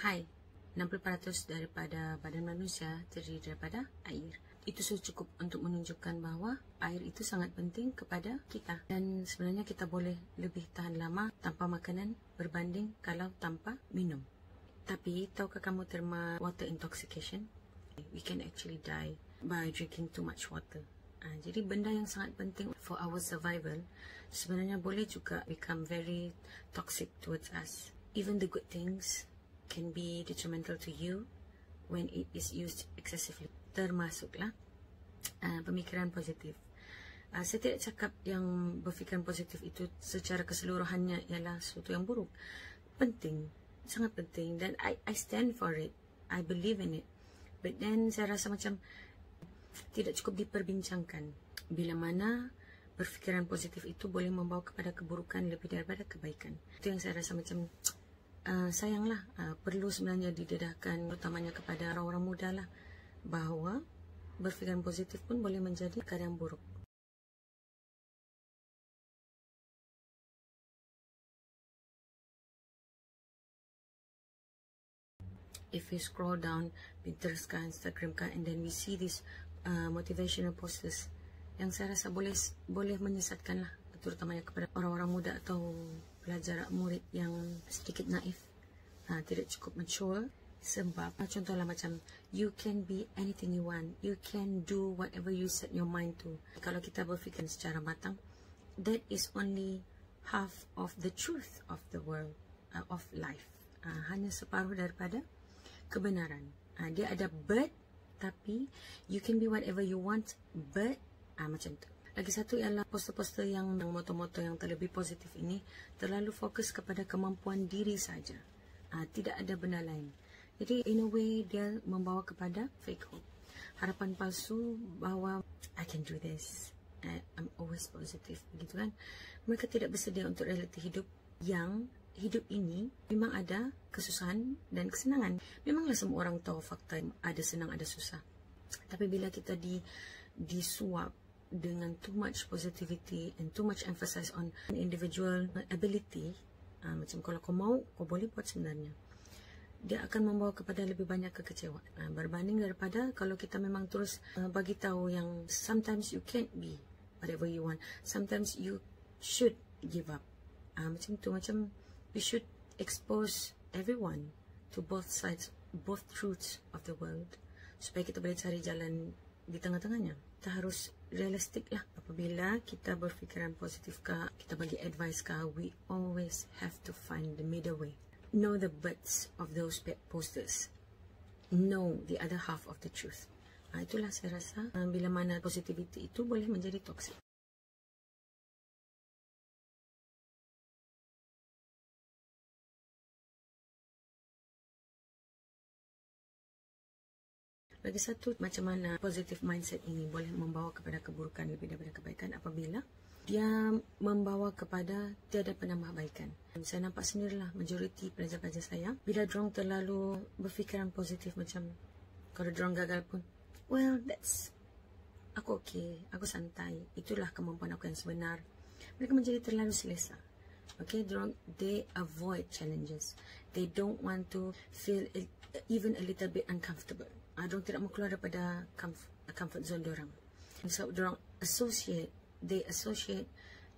Hai, 60% daripada badan manusia terdiri daripada air. Itu sudah cukup untuk menunjukkan bahawa air itu sangat penting kepada kita. Dan sebenarnya kita boleh lebih tahan lama tanpa makanan berbanding kalau tanpa minum. Tapi, tahukah kamu terma water intoxication? We can actually die by drinking too much water. Jadi benda yang sangat penting for our survival sebenarnya boleh juga become very toxic towards us. Even the good things can be detrimental to you when it is used excessively. Termasuklah pemikiran positif. Saya tidak cakap yang berfikiran positif itu secara keseluruhannya ialah sesuatu yang buruk. Penting, sangat penting, dan I stand for it. I believe in it. But then saya rasa macam tidak cukup diperbincangkan. Bila mana berfikiran positif itu boleh membawa kepada keburukan lebih daripada kebaikan. Itu yang saya rasa macam sayanglah, perlu sebenarnya didedahkan utamanya kepada orang-orang muda lah, bahawa berfikiran positif pun boleh menjadi perkara yang buruk. If we scroll down Pinterest kah, Instagram kah, and then we see this motivational posters yang saya rasa boleh menyesatkan lah, terutamanya kepada orang-orang muda atau pelajar murid yang sedikit naif, tidak cukup mature. Sebab contohlah macam you can be anything you want, you can do whatever you set your mind to. Kalau kita berfikir secara matang, that is only half of the truth of the world, of life. Hanya separuh daripada kebenaran. Dia ada but, tapi you can be whatever you want, but macam tu. Lagi satu ialah poster-poster yang moto-moto yang terlebih positif ini terlalu fokus kepada kemampuan diri saja. Tidak ada benda lain. Jadi in a way dia membawa kepada fake hope, harapan palsu bahawa I can do this, I'm always positive, begitu kan. Mereka tidak bersedia untuk realiti hidup yang hidup ini memang ada kesusahan dan kesenangan. Memanglah semua orang tahu fakta ada senang ada susah. Tapi bila kita disuap dengan too much positivity and too much emphasis on individual ability, macam kalau kau mau, kau boleh buat sebenarnya, dia akan membawa kepada lebih banyak kekecewaan. Berbanding daripada kalau kita memang terus bagi tahu yang sometimes you can't be whatever you want, sometimes you should give up. Macam tu, macam we should expose everyone to both sides, both truths of the world, supaya kita boleh cari jalan di tengah-tengahnya. Kita harus realistik lah. Apabila kita berfikiran positif kah, kita bagi advice kah, we always have to find the middle way. Know the buts of those posters. Know the other half of the truth. Itulah saya rasa bila mana positivity itu boleh menjadi toxic. Lagi satu, macam mana positive mindset ini boleh membawa kepada keburukan lebih daripada kebaikan apabila dia membawa kepada tiada penambahbaikan. Saya nampak sendirilah majoriti pelajar-pelajar saya, bila diorang terlalu berfikiran positif macam kalau diorang gagal pun, well, that's aku okay, aku santai, itulah kemampuan aku yang sebenar. Mereka menjadi terlalu selesa. Okay, they avoid challenges. They don't want to feel even a little bit uncomfortable. Diorang tidak mau keluar daripada comfort zone diorang. So diorang they associate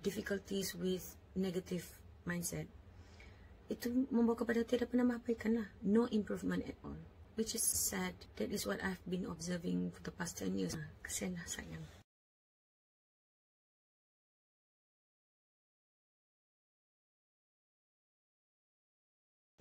difficulties with negative mindset. Itu membawa kepada tiada penambahbaikan lah. No improvement at all. Which is sad. That is what I've been observing for the past 10 years. Kesian lah, sayang.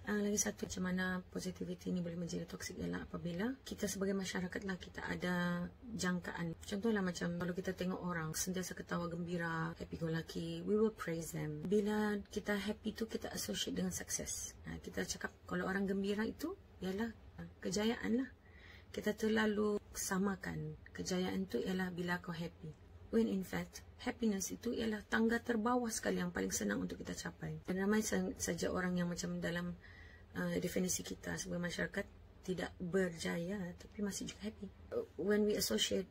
Lagi satu, macam mana positivity ini boleh menjadi toxic ialah apabila kita sebagai masyarakat lah, kita ada jangkaan. Contohlah macam kalau kita tengok orang sentiasa ketawa gembira, happy go lucky, we will praise them. Bila kita happy tu kita associate dengan sukses. Kita cakap kalau orang gembira itu ialah kejayaan lah. Kita terlalu samakan kejayaan tu ialah bila kau happy. When in fact, happiness itu ialah tangga terbawah sekali yang paling senang untuk kita capai. Dan ramai saja orang yang macam dalam definisi kita sebagai masyarakat tidak berjaya tapi masih juga happy. When we associate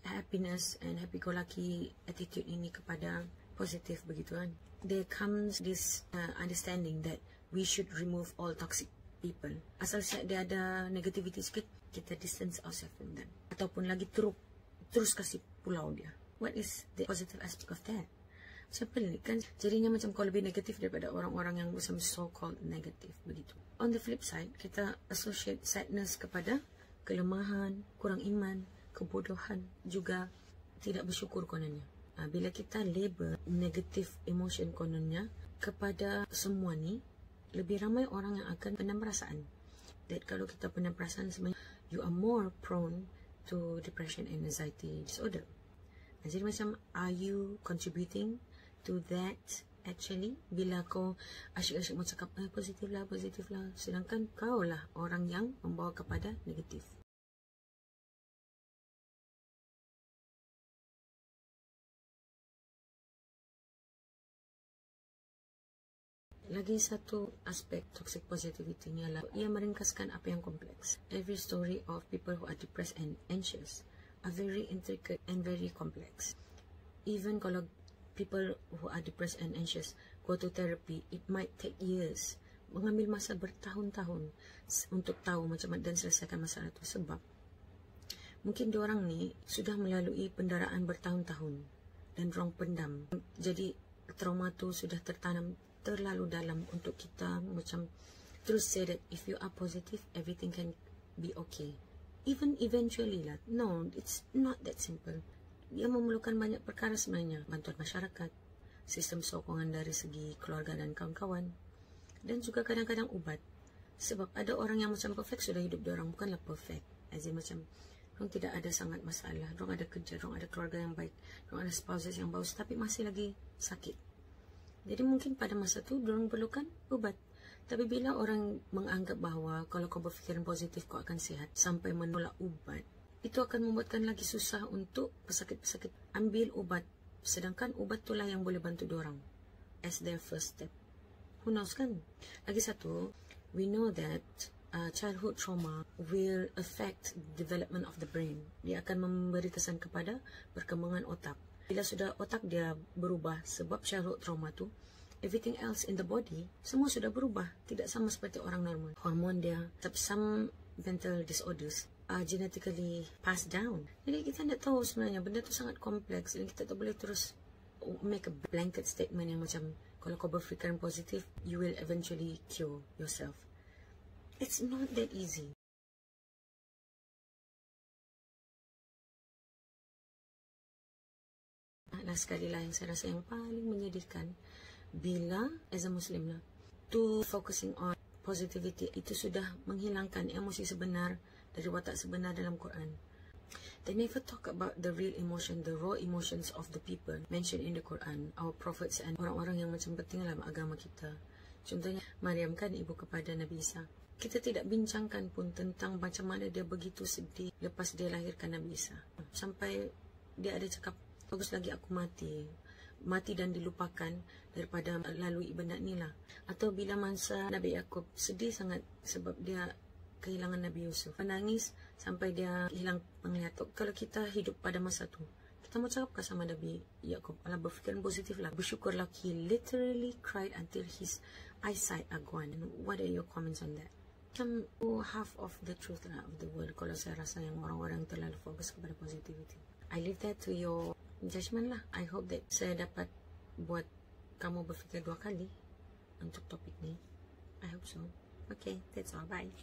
happiness and happy-go-lucky attitude ini kepada positif begitu kan, there comes this understanding that we should remove all toxic people. Asal dia ada negativity sikit, kita distance ourselves from them. Ataupun lagi terus kasih pulau dia. What is the positive aspect of that? Simple ni kan, jadinya macam kau lebih negatif daripada orang-orang yang macam so-called negative begitu. On the flip side, kita associate sadness kepada kelemahan, kurang iman, kebodohan, juga tidak bersyukur kononnya. Bila kita label negative emotion kononnya kepada semua ni, lebih ramai orang yang akan pendam perasaan. That kalau kita pendam perasaan sebenarnya, you are more prone to depression and anxiety disorder. Jadi macam, are you contributing to that actually? Bila kau asyik-asyik mau cakap positif lah, sedangkan kau lah orang yang membawa kepada negatif. Lagi satu aspek toxic positivity ni adalah ia meringkaskan apa yang kompleks. Every story of people who are depressed and anxious are very intricate and very complex. Even kalau people who are depressed and anxious go to therapy, it might take years, mengambil masa bertahun-tahun untuk tahu macam mana dan selesaikan masalah itu. Sebab mungkin diorang ni sudah melalui pendaraan bertahun-tahun dan diorang pendam. Jadi trauma tu sudah tertanam terlalu dalam untuk kita macam terus say that if you are positive, everything can be okay. Even eventually lah. No, it's not that simple. Dia memerlukan banyak perkara sebenarnya. Bantuan masyarakat, sistem sokongan dari segi keluarga dan kawan-kawan, dan juga kadang-kadang ubat. Sebab ada orang yang macam perfect, sudah hidup diorang bukanlah perfect. As in macam, diorang tidak ada sangat masalah. Diorang ada kerja, diorang ada keluarga yang baik, diorang ada spouses yang bagus, tapi masih lagi sakit. Jadi mungkin pada masa tu diorang perlukan ubat. Tapi bila orang menganggap bahawa kalau kau berfikiran positif kau akan sihat sampai menolak ubat, itu akan membuatkan lagi susah untuk pesakit-pesakit ambil ubat. Sedangkan ubat itulah yang boleh bantu diorang as their first step. Who knows kan? Lagi satu, we know that childhood trauma will affect development of the brain. Dia akan memberi kesan kepada perkembangan otak. Bila sudah otak dia berubah sebab childhood trauma tu, everything else in the body semua sudah berubah, tidak sama seperti orang normal. Hormon dia, some mental disorders are genetically passed down. Jadi kita tidak tahu sebenarnya, benda tu sangat kompleks dan kita tak boleh terus make a blanket statement yang macam kalau kau berfikiran positif, you will eventually cure yourself. It's not that easy. Last sekali lah yang saya rasa yang paling menyedihkan, bila as a Muslim lah, to focusing on positivity itu sudah menghilangkan emosi sebenar dari watak sebenar dalam Quran. They never talk about the real emotion, the raw emotions of the people mentioned in the Quran, our prophets and orang-orang yang macam penting dalam agama kita. Contohnya Maryam kan, ibu kepada Nabi Isa. Kita tidak bincangkan pun tentang macam mana dia begitu sedih lepas dia lahirkan Nabi Isa. Sampai dia ada cakap, bagus lagi aku mati dan dilupakan daripada lalui benda ni lah. Atau bila masa Nabi Yaakob sedih sangat sebab dia kehilangan Nabi Yusuf, menangis sampai dia hilang penglihatan. Kalau kita hidup pada masa tu, kita mau cakap sama Nabi Yaakob, alah berfikiran positif lah, bersyukurlah. He literally cried until his eyesight are gone. What are your comments on that? Macam half of the truth lah of the world kalau saya rasa yang orang-orang terlalu fokus kepada positivity. I leave that to your judgment lah. I hope that saya dapat buat kamu berfikir dua kali untuk topik ni. I hope so. Okay, that's all. Bye.